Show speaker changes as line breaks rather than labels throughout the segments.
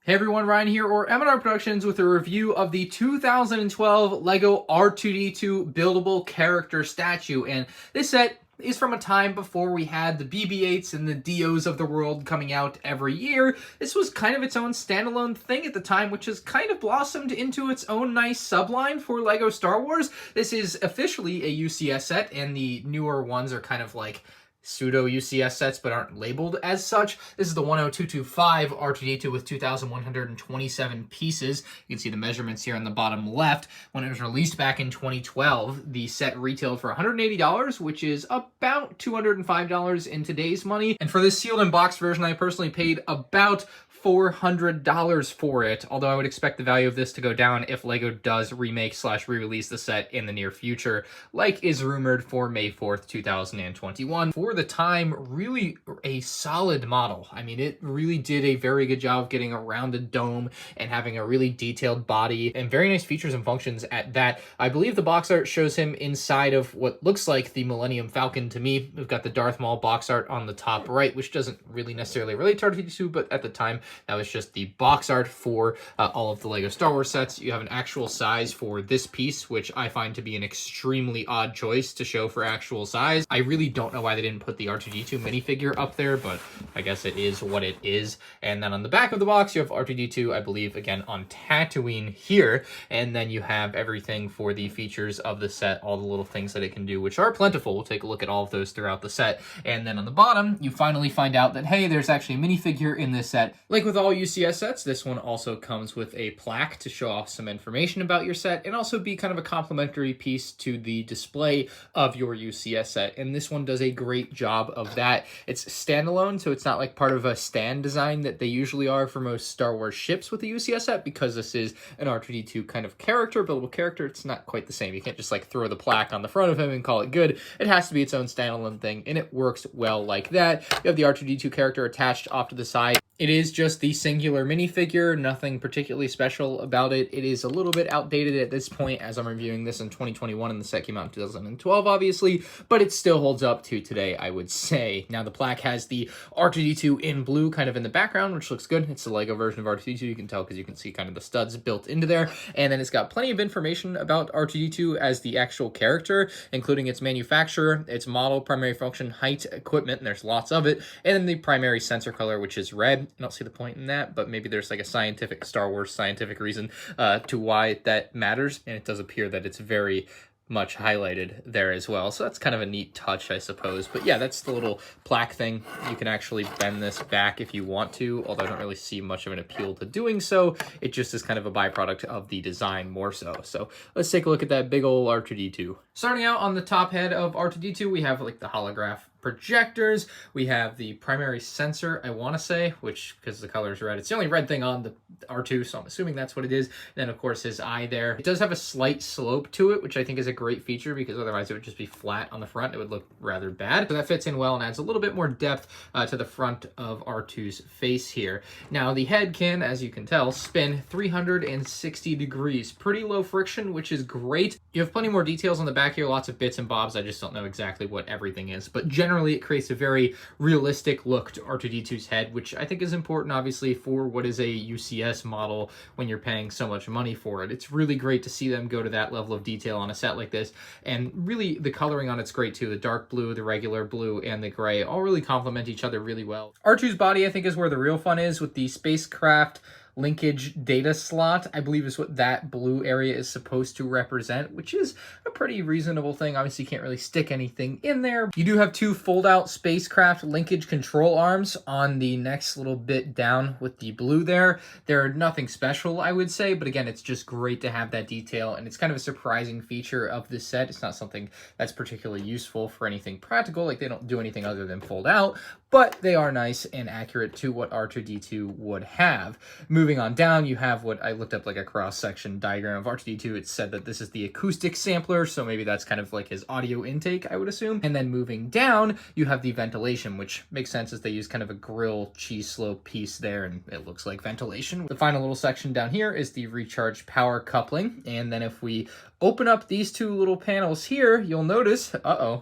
Hey everyone, Ryan here, or M&R Productions, with a review of the 2012 LEGO R2-D2 buildable character statue. And this set is from a time before we had the BB-8s and the Dios of the world coming out every year. This was kind of its own standalone thing at the time, which has kind of blossomed into its own nice subline for LEGO Star Wars. This is officially a UCS set, and the newer ones are kind of like pseudo UCS sets but aren't labeled as such. This is the 10225 R2-D2 with 2,127 pieces. You can see the measurements here on the bottom left. When it was released back in 2012, the set retailed for $180, which is about $205 in today's money. And for this sealed and boxed version, I personally paid about $400 for it, although I would expect the value of this to go down if LEGO does remake/re-release the set in the near future, like is rumored for May 4th, 2021. For the time, really a solid model. I mean, it really did a very good job of getting around the dome and having a really detailed body and very nice features and functions at that. I believe the box art shows him inside of what looks like the Millennium Falcon to me. We've got the Darth Maul box art on the top right, which doesn't really necessarily relate to R2-D2, but at the time, that was just the box art for all of the LEGO Star Wars sets. You have an actual size for this piece, which I find to be an extremely odd choice to show for actual size. I really don't know why they didn't put the R2-D2 minifigure up there, but I guess it is what it is. And then on the back of the box, you have R2-D2, I believe, again, on Tatooine here. And then you have everything for the features of the set, all the little things that it can do, which are plentiful. We'll take a look at all of those throughout the set. And then on the bottom, you finally find out that, hey, there's actually a minifigure in this set. Like with all UCS sets, this one also comes with a plaque to show off some information about your set and also be kind of a complimentary piece to the display of your UCS set. And this one does a great job of that. It's standalone, so it's not like part of a stand design that they usually are for most Star Wars ships with the UCS set. Because this is an R2-D2 kind of character, buildable character, it's not quite the same. You can't just like throw the plaque on the front of him and call it good. It has to be its own standalone thing, and it works well like that. You have the R2-D2 character attached off to the side. It is just the singular minifigure, nothing particularly special about it. It is a little bit outdated at this point, as I'm reviewing this in 2021, and the set came out in 2012, obviously, but it still holds up to today, I would say. Now, the plaque has the R2-D2 in blue kind of in the background, which looks good. It's the LEGO version of R2-D2, you can tell because you can see kind of the studs built into there, and then it's got plenty of information about R2-D2 as the actual character, including its manufacturer, its model, primary function, height, equipment, and there's lots of it, and then the primary sensor color, which is red. I don't see the point in that, but maybe there's like a scientific, Star Wars scientific reason to why that matters, and it does appear that it's very much highlighted there as well. So that's kind of a neat touch, I suppose. But yeah, that's the little plaque thing. You can actually bend this back if you want to, although I don't really see much of an appeal to doing so. It just is kind of a byproduct of the design more so. So let's take a look at that big old R2-D2. Starting out on the top head of R2-D2, we have like the holograph projectors. We have the primary sensor, I want to say, which, because the color is red, it's the only red thing on the R2, so I'm assuming that's what it is. And then, of course, his eye there. It does have a slight slope to it, which I think is a great feature, because otherwise it would just be flat on the front. It would look rather bad. So that fits in well and adds a little bit more depth to the front of R2's face here. Now, the head can, as you can tell, spin 360 degrees. Pretty low friction, which is great. You have plenty more details on the back here, lots of bits and bobs. I just don't know exactly what everything is, but generally it creates a very realistic look to R2-D2's head, which I think is important, obviously, for what is a UCS model when you're paying so much money for it. It's really great to see them go to that level of detail on a set like this, and really the coloring on it's great too. The dark blue, the regular blue, and the gray all really complement each other really well. R2's body, I think, is where the real fun is, with the spacecraft linkage data slot, I believe, is what that blue area is supposed to represent, which is a pretty reasonable thing. Obviously, you can't really stick anything in there. You do have two fold-out spacecraft linkage control arms on the next little bit down with the blue there. They're nothing special, I would say, but again, it's just great to have that detail, and it's kind of a surprising feature of this set. It's not something that's particularly useful for anything practical, like they don't do anything other than fold out, but they are nice and accurate to what R2-D2 would have. Moving on down, you have what I looked up like a cross-section diagram of R2-D2. It said that this is the acoustic sampler, so maybe that's kind of like his audio intake, I would assume. And then moving down, you have the ventilation, which makes sense as they use kind of a grill cheese slope piece there, and it looks like ventilation. The final little section down here is the recharge power coupling, and then if we open up these two little panels here, you'll notice,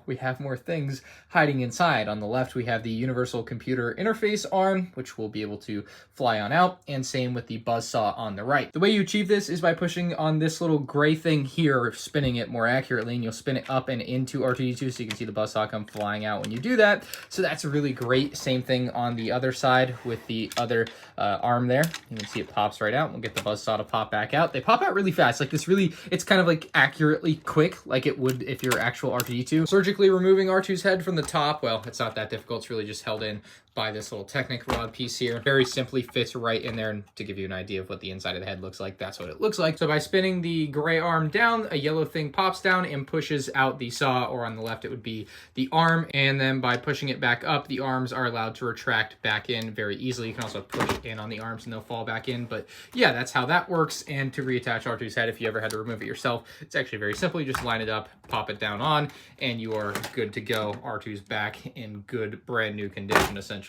we have more things hiding inside. On the left, we have the universal computer interface arm, which we'll be able to fly on out, and same with the buzzsaw on the right. The way you achieve this is by pushing on this little gray thing here, spinning it more accurately, and you'll spin it up and into R2-D2 so you can see the buzzsaw come flying out when you do that. So that's really great. Same thing on the other side with the other arm there. You can see it pops right out. We'll get the buzzsaw to pop back out. They pop out really fast. Like this really, it's kind of like accurately quick, like it would if your actual R2-D2. Surgically removing R2's head from the top, well, it's not that difficult. It's really just held in by this little Technic rod piece here. Very simply fits right in there, and to give you an idea of what the inside of the head looks like, that's what it looks like. So by spinning the gray arm down, a yellow thing pops down and pushes out the saw, or on the left it would be the arm, and then by pushing it back up, the arms are allowed to retract back in very easily. You can also push in on the arms and they'll fall back in, but yeah, that's how that works. And to reattach R2's head, if you ever had to remove it yourself, it's actually very simple. You just line it up, pop it down on, and you are good to go. R2's back in good brand new condition essentially.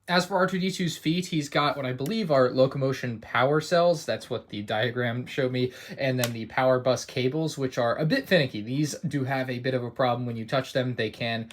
As for R2-D2's feet, he's got what I believe are locomotion power cells. That's what the diagram showed me. And then the power bus cables, which are a bit finicky. These do have a bit of a problem when you touch them. They can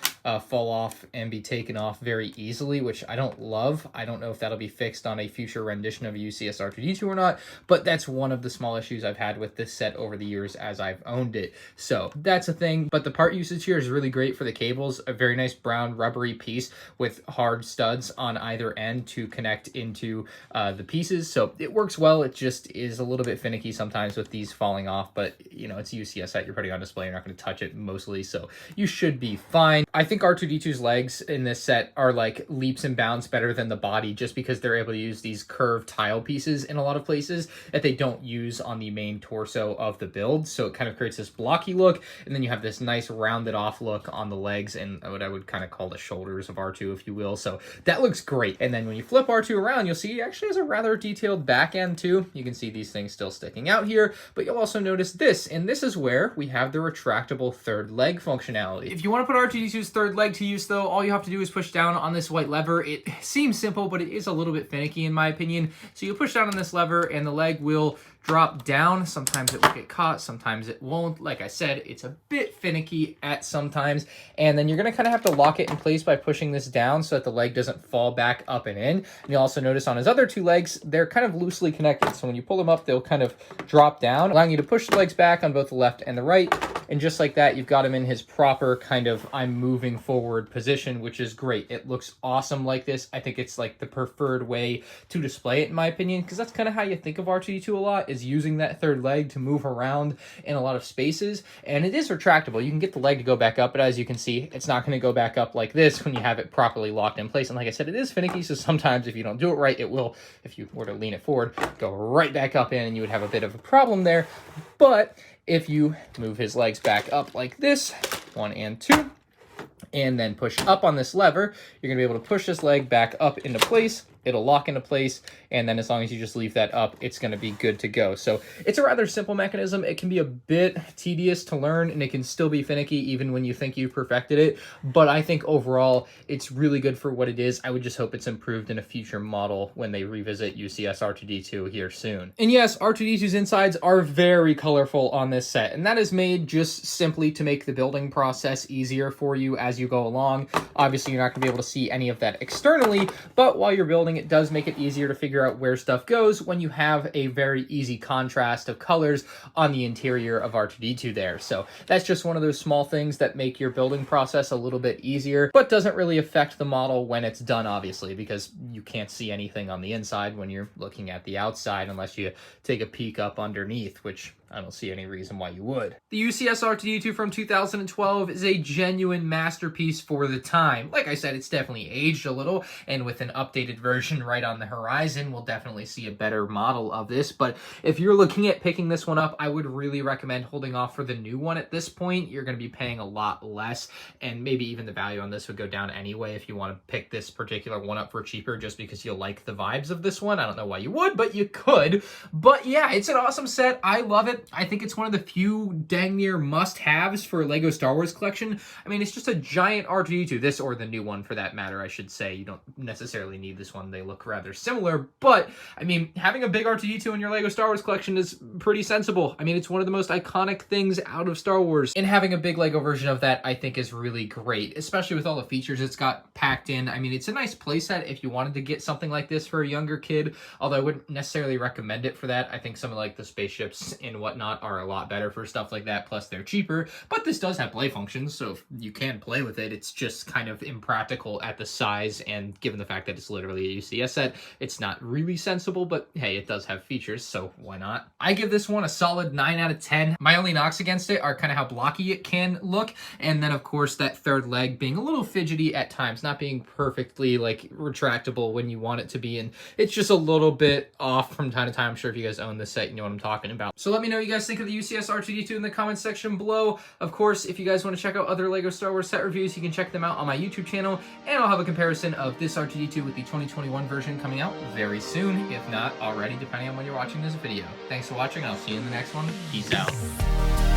fall off and be taken off very easily, which I don't love. I don't know if that'll be fixed on a future rendition of UCS R2-D2 or not, but that's one of the small issues I've had with this set over the years as I've owned it. So that's a thing. But the part usage here is really great for the cables. A very nice brown rubbery piece with hard studs on either end to connect into the pieces. So it works well. It just is a little bit finicky sometimes with these falling off, but you know, it's a UCS set you're putting on display. You're not going to touch it mostly, so you should be fine. I think R2-D2's legs in this set are like leaps and bounds better than the body, just because they're able to use these curved tile pieces in a lot of places that they don't use on the main torso of the build. So it kind of creates this blocky look, and then you have this nice rounded off look on the legs and what I would kind of call the shoulders of R2, if you will. So that looks great. And then when you flip R2 around, you'll see he actually has a rather detailed back end too. You can see these things still sticking out here, but you'll also notice this, and this is where we have the retractable third leg functionality. If you want to put R2-D2's third leg to use though, all you have to do is push down on this white lever. It seems simple, but it is a little bit finicky in my opinion. So you push down on this lever and the leg will drop down. Sometimes it will get caught, sometimes it won't. Like I said, it's a bit finicky at sometimes. And then you're going to kind of have to lock it in place by pushing this down so that the leg doesn't fall back up and in. And you'll also notice on his other two legs, they're kind of loosely connected. So when you pull them up, they'll kind of drop down, allowing you to push the legs back on both the left and the right. And just like that, you've got him in his proper kind of I'm moving forward position, which is great. It looks awesome like this. I think it's like the preferred way to display it in my opinion, because that's kind of how you think of R2-D2 a lot, is using that third leg to move around in a lot of spaces. And it is retractable. You can get the leg to go back up, but as you can see, it's not going to go back up like this when you have it properly locked in place. And like I said, it is finicky, so sometimes if you don't do it right, it will, if you were to lean it forward, go right back up in, and you would have a bit of a problem there. But if you move his legs back up like this, 1 and 2, and then push up on this lever, you're going to be able to push this leg back up into place. It'll lock into place, and then as long as you just leave that up, it's going to be good to go. So it's a rather simple mechanism. It can be a bit tedious to learn, and it can still be finicky even when you think you've perfected it. But I think overall, it's really good for what it is. I would just hope it's improved in a future model when they revisit UCS R2-D2 here soon. And yes, R2-D2's insides are very colorful on this set, and that is made just simply to make the building process easier for you as you go along. Obviously, you're not going to be able to see any of that externally, but while you're building, it does make it easier to figure out where stuff goes when you have a very easy contrast of colors on the interior of R2-D2 there. So that's just one of those small things that make your building process a little bit easier, but doesn't really affect the model when it's done, obviously, because you can't see anything on the inside when you're looking at the outside unless you take a peek up underneath, which I don't see any reason why you would. The UCS R2-D2 from 2012 is a genuine masterpiece for the time. Like I said, it's definitely aged a little, and with an updated version right on the horizon, we'll definitely see a better model of this. But if you're looking at picking this one up, I would really recommend holding off for the new one at this point. You're going to be paying a lot less, and maybe even the value on this would go down anyway if you want to pick this particular one up for cheaper just because you like the vibes of this one. I don't know why you would, but you could. But yeah, it's an awesome set. I love it. it, I think it's one of the few dang near must-haves for a LEGO Star Wars collection. I mean, it's just a giant R2-D2, this or the new one for that matter, I should say. You don't necessarily need this one, they look rather similar, but, I mean, having a big R2-D2 in your LEGO Star Wars collection is pretty sensible. I mean, it's one of the most iconic things out of Star Wars, and having a big LEGO version of that, I think, is really great, especially with all the features it's got packed in. I mean, it's a nice playset if you wanted to get something like this for a younger kid, although I wouldn't necessarily recommend it for that. I think some of like the spaceships and whatnot are a lot better for stuff like that, plus they're cheaper, but this does have play functions, so you can play with it. It's just kind of impractical at the size, and given the fact that it's literally a UCS set, it's not really sensible, but hey, it does have features, so why not? I give this one a solid 9 out of 10. My only knocks against it are kind of how blocky it can look, and then of course that third leg being a little fidgety at times, not being perfectly like retractable when you want it to be, and it's just a little bit off from time to time. I'm sure if you guys own this set, you know what I'm talking about. So let me know what you guys think of the UCS R2-D2 in the comments section below. Of course, if you guys want to check out other LEGO Star Wars set reviews, you can check them out on my YouTube channel, and I'll have a comparison of this R2-D2 with the 2021 version coming out very soon, if not already, depending on when you're watching this video. Thanks for watching, and I'll see you in the next one. Peace out.